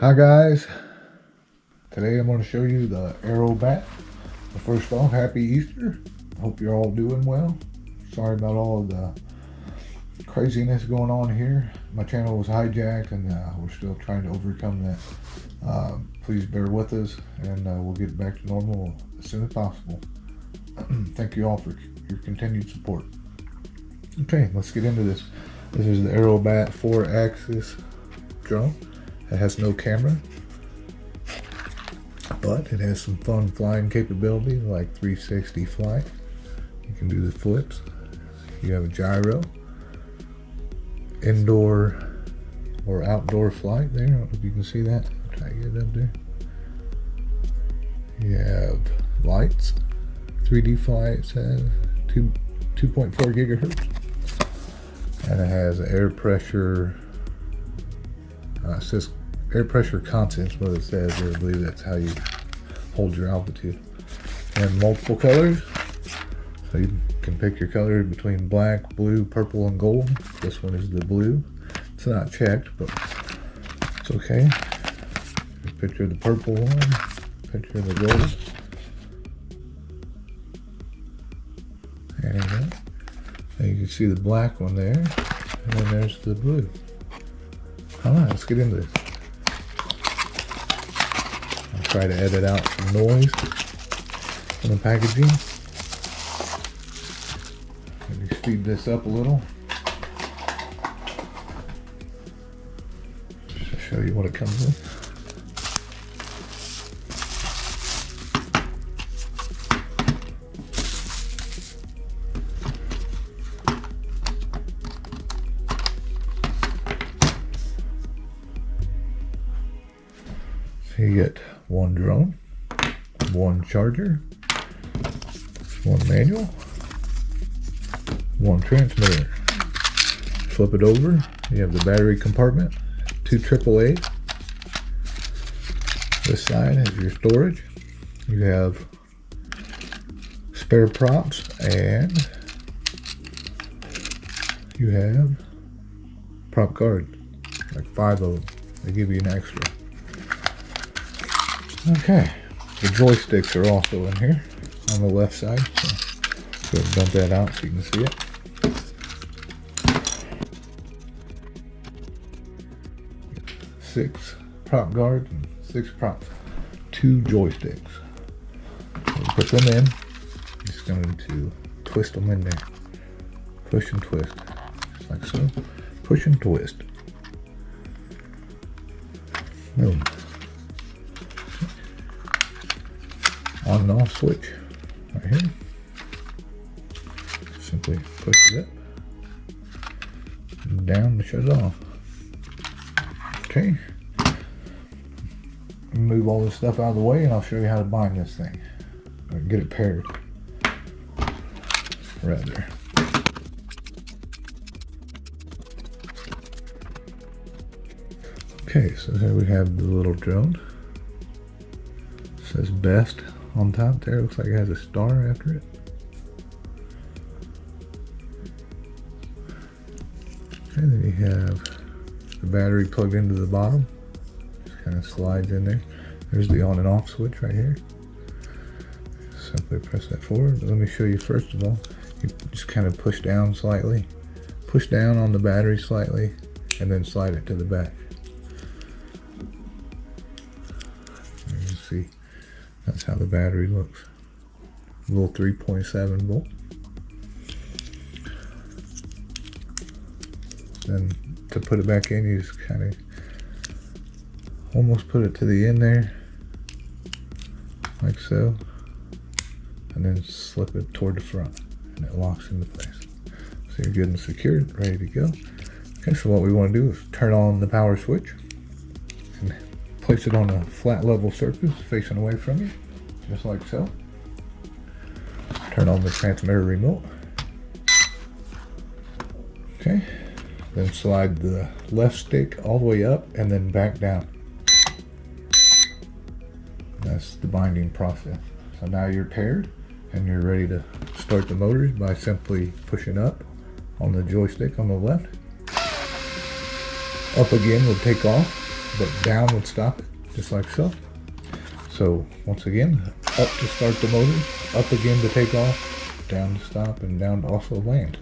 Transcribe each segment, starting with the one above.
Hi guys, today I'm going to show you the Aerobat. First off, happy Easter. Hope you're all doing well. Sorry about all of the craziness going on here. My channel was hijacked and we're still trying to overcome that. Please bear with us and we'll get back to normal as soon as possible. Thank you all for your continued support. Okay, let's get into this. This is the Aerobat 4-axis drone. It has no camera, but it has some fun flying capability like 360 flight. You can do the flips. You have a gyro, indoor or outdoor flight there. I don't know if you can see that. I'll try to get it up there. You have lights, 3D flight. It says 2.4 gigahertz, and it has air pressure. It says air pressure constant is what it says. I believe that's how you hold your altitude. And multiple colors, so you can pick your color between black, blue, purple, and gold. This one is the blue. It's not checked, but it's okay. Picture the purple one, picture the gold. And you can see the black one there, and then there's the blue. Alright, let's get into this. I'll try to edit out some noise from the packaging. Maybe speed this up a little. Just to show you what it comes with. So you get one drone, one charger, one manual, one transmitter. Flip it over, you have the battery compartment, 2 AAA. This side has your storage. You have spare props, and you have prop guard, like 5 of them. They give you an extra. Okay, the joysticks are also in here on the left side, so go ahead and dump that out so you can see it. Six prop guards and 6 props, 2 joysticks. So put them in. Just going to twist them in there. Push and twist, just like so. Push and twist. Boom. On and off switch right here. Simply push it up and down to shut it off. Okay. Move all this stuff out of the way and I'll show you how to bind this thing. Or get it paired. Right there. Okay, so here we have the little drone. It says best on top there. Looks like it has a star after it. Okay, then you have the battery plugged into the bottom. Just kind of slides in there. There's the on and off switch right here. Simply press that forward. Let me show you first of all. You just kind of push down slightly. Push down on the battery slightly and then slide it to the back. You can see that's how the battery looks. A little 3.7 volt. Then to put it back in, you just kind of almost put it to the end there, like so, and then slip it toward the front, and it locks into place. So you're good and secured, ready to go. Okay, so what we want to do is turn on the power switch and place it on a flat level surface facing away from you, just like so. Turn on the transmitter remote. Okay, then slide the left stick all the way up and then back down. That's the binding process. So now you're paired and you're ready to start the motors by simply pushing up on the joystick on the left. Up again will take off. but down would stop it, just like so. So once again, up to start the motor, up again to take off, down to stop, and down to also land.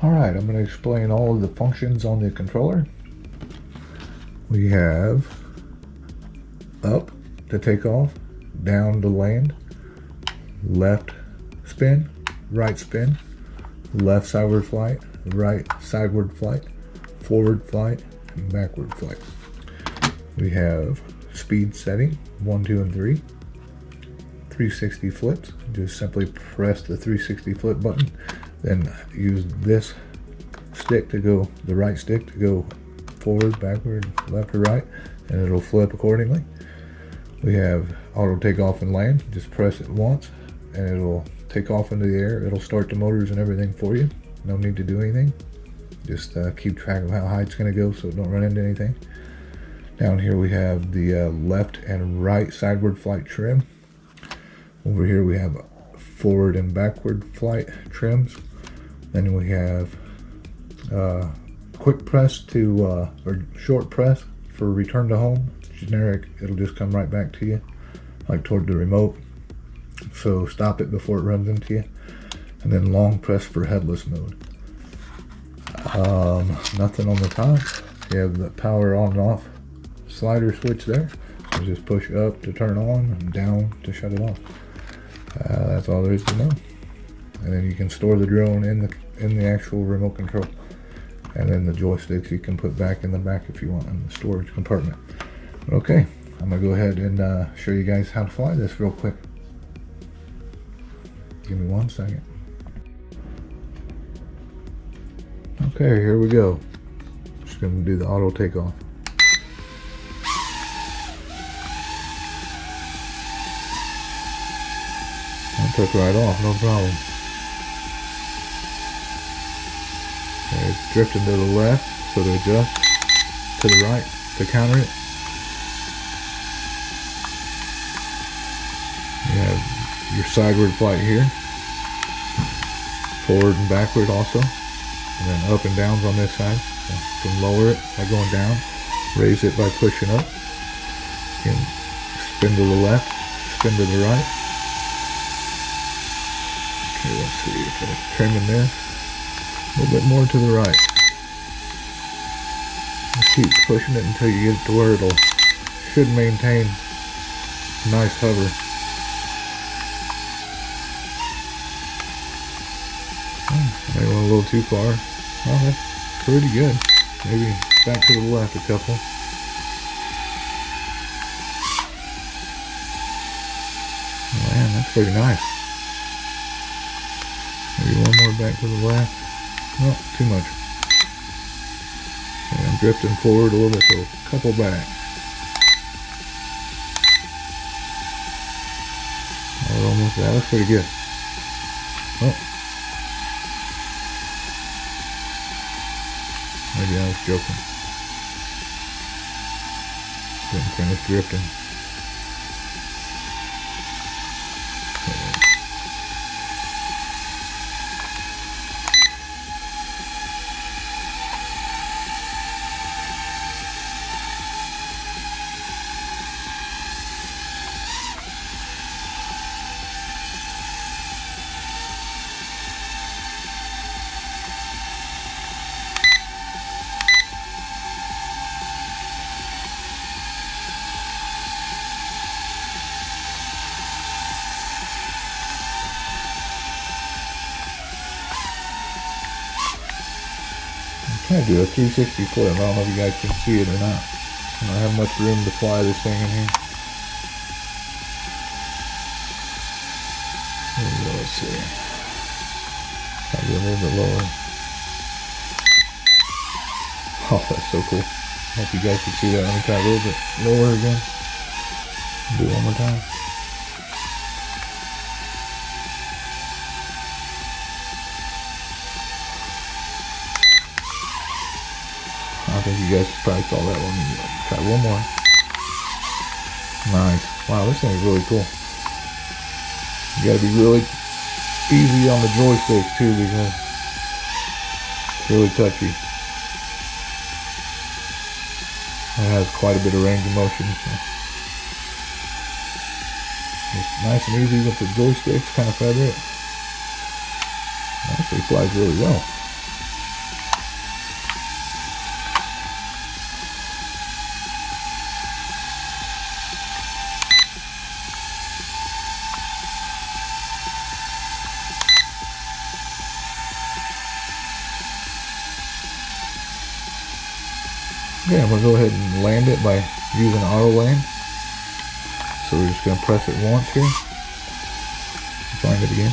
Alright, I'm going to explain all of the functions on the controller. We have up to take off, down to land, left spin, right spin, left sideward flight, right sideward flight, forward flight, and backward flight. We have speed setting, 1, 2, and 3. 360 flips. Just simply press the 360 flip button, then use this stick to go, the right stick to go forward, backward, left, or right, and it'll flip accordingly. We have auto takeoff and land. Just press it once, and it'll take off into the air. It'll start the motors and everything for you. No need to do anything. Just keep track of how high it's going to go so don't run into anything. Down here we have the left and right sideward flight trim. Over here we have forward and backward flight trims. Then we have quick press to, or short press for return to home. It's generic, it'll just come right back to you, like toward the remote. So stop it before it runs into you. And then long press for headless mode. Nothing on the top. You have the power on and off slider switch there. So just push up to turn on and down to shut it off. That's all there is to know. And then you can store the drone in the actual remote control. And then the joysticks you can put back in the back if you want in the storage compartment. Okay, I'm gonna go ahead and show you guys how to fly this real quick. Give me 1 second. Okay, here we go. Just gonna do the auto takeoff. That took right off, no problem. Okay, it's drifting to the left, so to adjust, to the right, to counter it. You have your sideward flight here, forward and backward also, and then up and downs on this side. So you can lower it by going down, raise it by pushing up. You can spin to the left, spin to the right. Okay, let's see if I'm trimming this a little bit more to the right. And keep pushing it until you get it to where it'll should maintain a nice hover. Maybe went a little too far. Well, that's pretty good. Maybe back to the left a couple. Oh, man, that's pretty nice. Maybe one more back to the left. Not too much. Okay, I'm drifting forward a little bit, so a couple back. Oh, almost, that was pretty good. Oh. Maybe I was joking. Didn't finish drifting. I'm trying to do a 360 flip. I don't know if you guys can see it or not. I don't have much room to fly this thing in here. There we go, let's see. Try to get a little bit lower. Oh, that's so cool. I hope you guys can see that. Let me try a little bit lower again. Do it one more time. I think you guys probably saw that one. Try one more. Nice. Wow, this thing is really cool. You gotta be really easy on the joysticks too, because it's really touchy. It has quite a bit of range of motion. So. It's nice and easy with the joysticks, kind of feather it. It actually flies really well. Okay, I'm going to go ahead and land it by using auto land. So we're just going to press it once here. Find it again.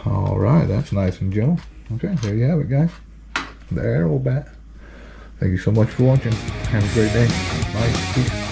Alright, that's nice and gentle. Okay, there you have it, guys. The Aerobat. Thank you so much for watching. Have a great day. Bye. Peace.